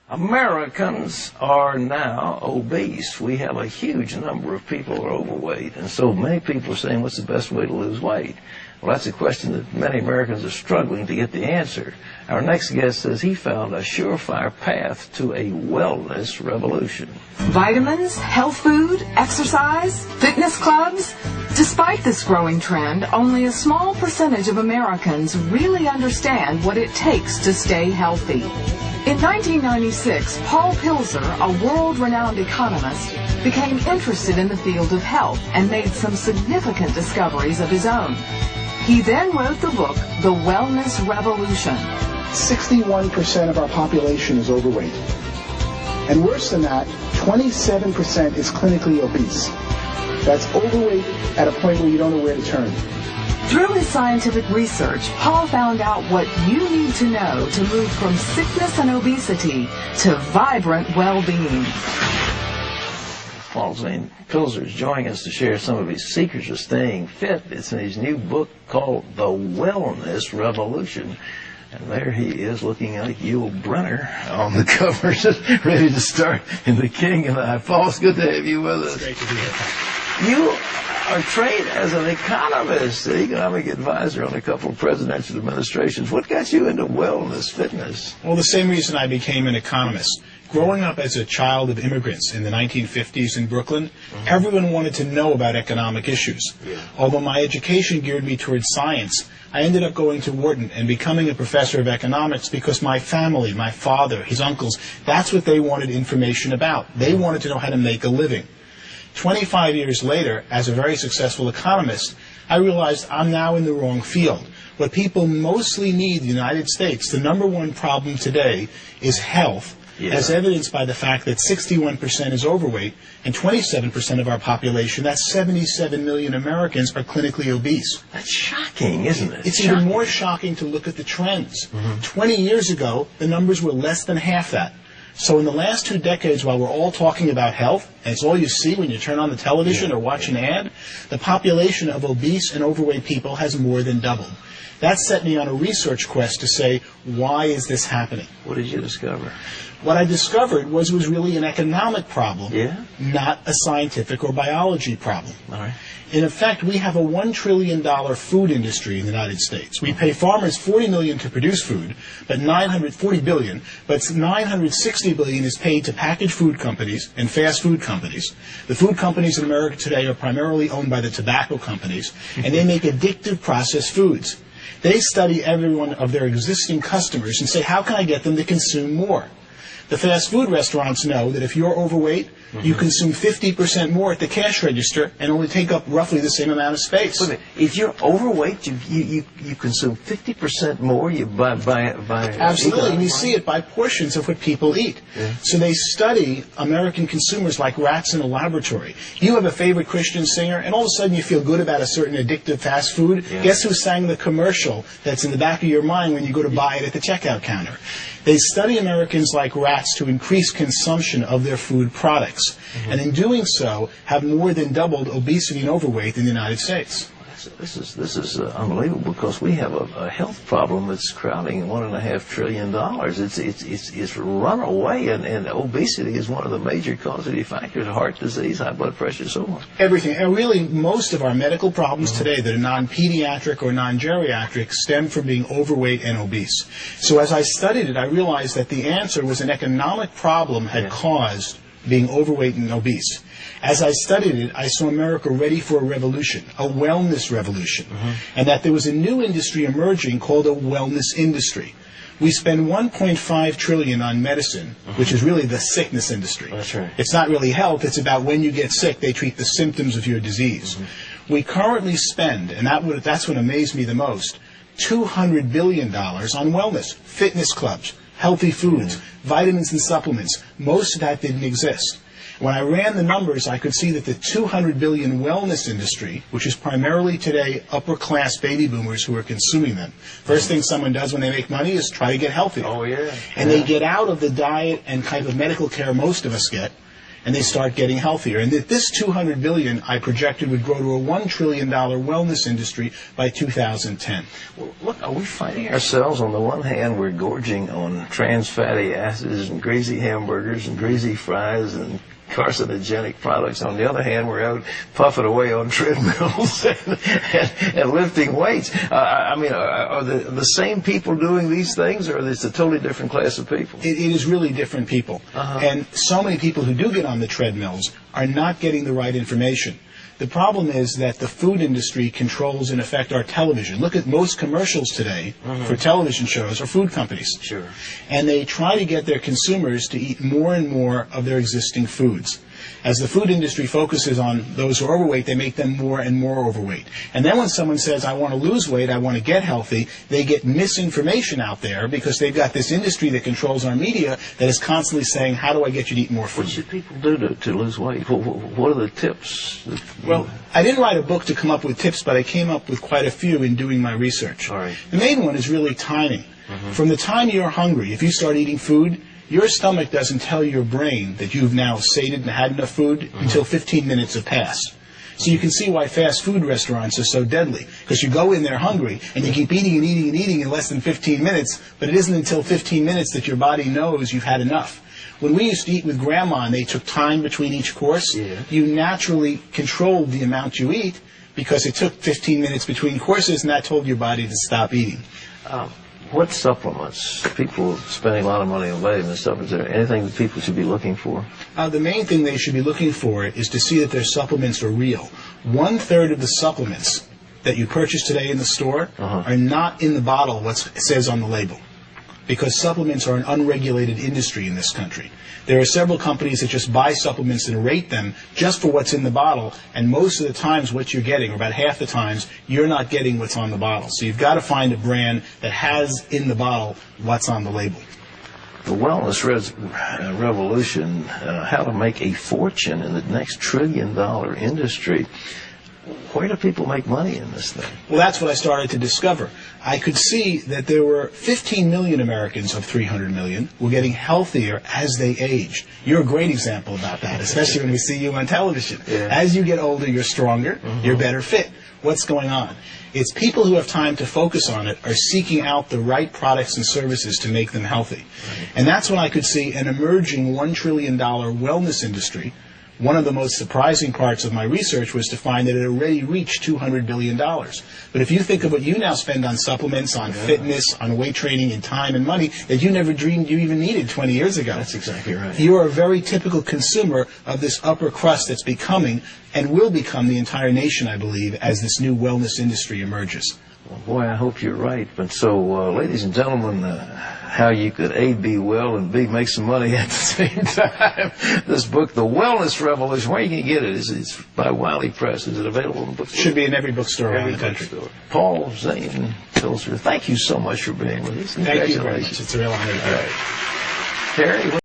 Americans are now obese. We have a huge number of people who are overweight, and so many people are saying, what's the best way to lose weight? Well, that's a question that many Americans are struggling to get the answer. Our next guest says he found a surefire path to a wellness revolution. Vitamins, health food, exercise, fitness clubs. Despite this growing trend, only a small percentage of Americans really understand what it takes to stay healthy. In 1996, Paul Pilzer, a world-renowned economist, became interested in the field of health and made some significant discoveries of his own. He then wrote the book, The Wellness Revolution. 61% of our population is overweight. And worse than that, 27% is clinically obese. That's overweight at a point where you don't know where to turn. Through his scientific research, Paul found out what you need to know to move from sickness and obesity to vibrant well-being. Paul Zane Pilzer is joining us to share some of his secrets of staying fit. It's in his new book called The Wellness Revolution. And there he is looking like Yul Brynner on the cover, just ready to start in The King and I. Paul, it's good to have you with us. It's great to be here. You are trained as an economist, an economic advisor on a couple of presidential administrations. What got you into wellness, fitness? Well, the same reason I became an economist. Growing up as a child of immigrants in the 1950s in Brooklyn, everyone wanted to know about economic issues. Although my education geared me towards science, I ended up going to Wharton and becoming a professor of economics because my family, my father, his uncles, that's what they wanted information about. They wanted to know how to make a living. 25 years later, as a very successful economist, I realized I'm now in the wrong field. What people mostly need in the United States, the number one problem today, is health, as evidenced by the fact that 61% is overweight and 27% of our population, that's 77 million Americans, are clinically obese. That's shocking, isn't it? It's even more shocking to look at the trends. 20 years ago, the numbers were less than half that. So in the last 2 decades, while we're all talking about health, and it's all you see when you turn on the television or watch an ad, the population of obese and overweight people has more than doubled. That set me on a research quest to say, why is this happening? What did you discover? What I discovered was it was really an economic problem, not a scientific or biology problem. All right. In effect, we have a $1 trillion food industry in the United States. We pay farmers $40 million to produce food, but $40 billion, but $960 billion is paid to packaged food companies and fast food companies. The food companies in America today are primarily owned by the tobacco companies, and they make addictive processed foods. They study every one of their existing customers and say, how can I get them to consume more? The fast food restaurants know that if you're overweight, you consume 50% more at the cash register and only take up roughly the same amount of space. If you're overweight, you consume 50% more. You buy Absolutely, and you see it by portions of what people eat. So they study American consumers like rats in a laboratory. You have a favorite Christian singer, and all of a sudden you feel good about a certain addictive fast food. Guess who sang the commercial that's in the back of your mind when you go to buy it at the checkout counter? They study Americans like rats to increase consumption of their food products, and in doing so, have more than doubled obesity and overweight in the United States. This is unbelievable, because we have a health problem that's crowding $1.5 trillion. It's run away, and obesity is one of the major causative factors: heart disease, high blood pressure, so on. Everything, and really most of our medical problems today that are non-pediatric or non-geriatric stem from being overweight and obese. So as I studied it, I realized that the answer was an economic problem had caused being overweight and obese. As I studied it, I saw America ready for a revolution, a wellness revolution, and that there was a new industry emerging called a wellness industry. We spend $1.5 trillion on medicine, which is really the sickness industry. That's right. It's not really health, it's about when you get sick, they treat the symptoms of your disease. We currently spend, and that's what amazed me the most, $200 billion on wellness, fitness clubs, healthy foods, vitamins and supplements. Most of that didn't exist. When I ran the numbers, I could see that the $200 billion wellness industry, which is primarily today upper-class baby boomers who are consuming them, first thing someone does when they make money is try to get healthy. Oh, yeah. And they get out of the diet and kind of medical care most of us get, and they start getting healthier. And that this $200 billion I projected would grow to a $1 trillion wellness industry by 2010. Well, look, are we finding ourselves, on the one hand, we're gorging on trans fatty acids and greasy hamburgers and greasy fries and carcinogenic products. On the other hand, we're out puffing away on treadmills and lifting weights. I mean, are the same people doing these things, or is it a totally different class of people? It is really different people. And so many people who do get on the treadmills are not getting the right information. The problem is that the food industry controls, in effect, our television. Look at most commercials today for television shows are food companies. Sure. And they try to get their consumers to eat more and more of their existing foods. As the food industry focuses on those who are overweight, they make them more and more overweight. And then when someone says, I want to lose weight, I want to get healthy, they get misinformation out there because they've got this industry that controls our media that is constantly saying, how do I get you to eat more food? What should people do to lose weight? What are the tips? Well, I didn't write a book to come up with tips, but I came up with quite a few in doing my research. All right. The main one is really timing. From the time you're hungry, if you start eating food, your stomach doesn't tell your brain that you've now sated and had enough food until 15 minutes have passed. So you can see why fast food restaurants are so deadly, because you go in there hungry and you keep eating and eating and eating in less than 15 minutes, but it isn't until 15 minutes that your body knows you've had enough. When we used to eat with Grandma and they took time between each course, you naturally controlled the amount you eat because it took 15 minutes between courses, and that told your body to stop eating. What supplements? People spending a lot of money on vitamin supplements. Is there anything that people should be looking for? The main thing they should be looking for is to see that their supplements are real. 1/3 of the supplements that you purchase today in the store are not in the bottle what says on the label, because supplements are an unregulated industry in this country. There are several companies that just buy supplements and rate them just for what's in the bottle, and most of the times what you're getting, or about half the times, you're not getting what's on the bottle. So you've got to find a brand that has in the bottle what's on the label. The wellness revolution, how to make a fortune in the next $1 trillion industry. Where do people make money in this thing? Well, that's what I started to discover. I could see that there were 15 million Americans of 300 million were getting healthier as they aged. You're a great example about that, especially when we see you on television. As you get older, you're stronger, you're better fit. What's going on? It's people who have time to focus on it are seeking out the right products and services to make them healthy. And that's when I could see an emerging $1 trillion wellness industry. One of the most surprising parts of my research was to find that it already reached $200 billion. But if you think of what you now spend on supplements, on fitness, on weight training, and time and money that you never dreamed you even needed 20 years ago. That's exactly right. You are a very typical consumer of this upper crust that's becoming and will become the entire nation, I believe, as this new wellness industry emerges. Well, boy, I hope you're right. But so, ladies and gentlemen, how you could A, be well, and B, make some money at the same time. This book, The Wellness Revolution, where you can get it? It's by Wiley Press. Is it available in the bookstore? Should be in every bookstore around the country. Paul Zane Pilzer, thank you so much for being with us. Thank you very much. It's a real honor. All right. Terry.